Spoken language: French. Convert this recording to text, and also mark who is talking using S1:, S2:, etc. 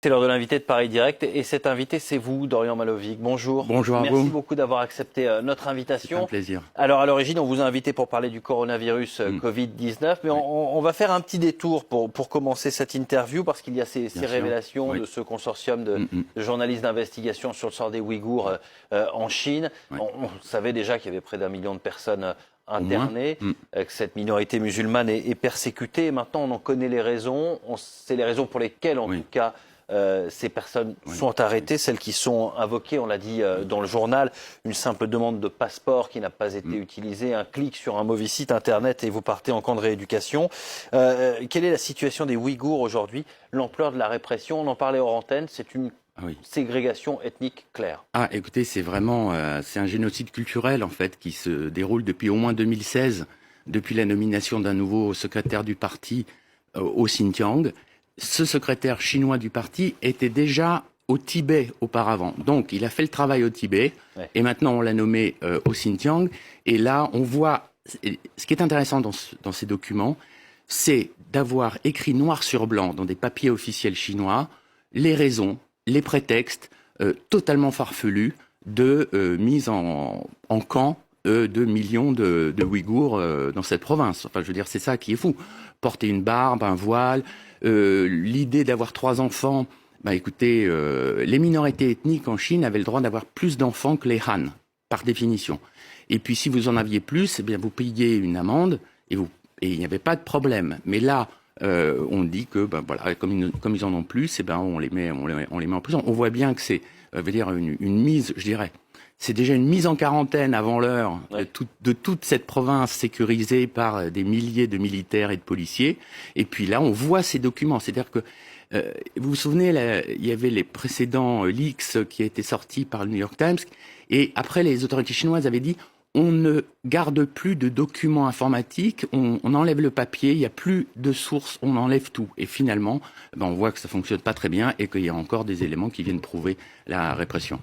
S1: C'est l'heure de l'invité de Paris Direct et cet invité c'est vous, Dorian Malovic. Bonjour.
S2: Bonjour à vous.
S1: Merci beaucoup d'avoir accepté notre invitation.
S2: C'est un plaisir.
S1: Alors à l'origine on vous a invité pour parler du coronavirus Covid-19 mais on va faire un petit détour pour commencer cette interview parce qu'il y a ces révélations de ce consortium de journalistes d'investigation sur le sort des Ouïghours en Chine. On savait déjà qu'il y avait près d'1 million de personnes internées, que cette minorité musulmane est persécutée. Et maintenant on en connaît les raisons, on sait les raisons pour lesquelles en tout cas ces personnes sont arrêtées, celles qui sont invoquées, on l'a dit dans le journal, une simple demande de passeport qui n'a pas été utilisée, un clic sur un mauvais site internet et vous partez en camp de rééducation. Quelle est la situation des Ouïghours aujourd'hui? L'ampleur de la répression, on en parlait hors antenne, c'est une ségrégation ethnique claire.
S2: Ah, écoutez, c'est vraiment c'est un génocide culturel en fait qui se déroule depuis au moins 2016, depuis la nomination d'un nouveau secrétaire du parti au Xinjiang. Ce secrétaire chinois du parti était déjà au Tibet auparavant. Donc, il a fait le travail au Tibet et maintenant on l'a nommé au Xinjiang. Et là, on voit... Ce qui est intéressant dans ces documents, c'est d'avoir écrit noir sur blanc dans des papiers officiels chinois les raisons, les prétextes totalement farfelus de mise en camp de millions de Ouïghours dans cette province. Enfin, je veux dire, c'est ça qui est fou. Porter une barbe, un voile... l'idée d'avoir 3 enfants, bah écoutez, les minorités ethniques en Chine avaient le droit d'avoir plus d'enfants que les Han, par définition. Et puis si vous en aviez plus, eh bien vous payiez une amende et il n'y avait pas de problème. Mais là, on dit que ben voilà, comme ils en ont plus, eh ben on les met en prison. On voit bien que c'est, veut dire une mise, je dirais. C'est déjà une mise en quarantaine avant l'heure de toute cette province sécurisée par des milliers de militaires et de policiers. Et puis là, on voit ces documents. C'est-à-dire que, vous vous souvenez, là, il y avait les précédents leaks qui étaient sortis par le New York Times. Et après, les autorités chinoises avaient dit on ne garde plus de documents informatiques, on enlève le papier, il n'y a plus de sources, on enlève tout. Et finalement, ben, on voit que ça ne fonctionne pas très bien et qu'il y a encore des éléments qui viennent prouver la répression.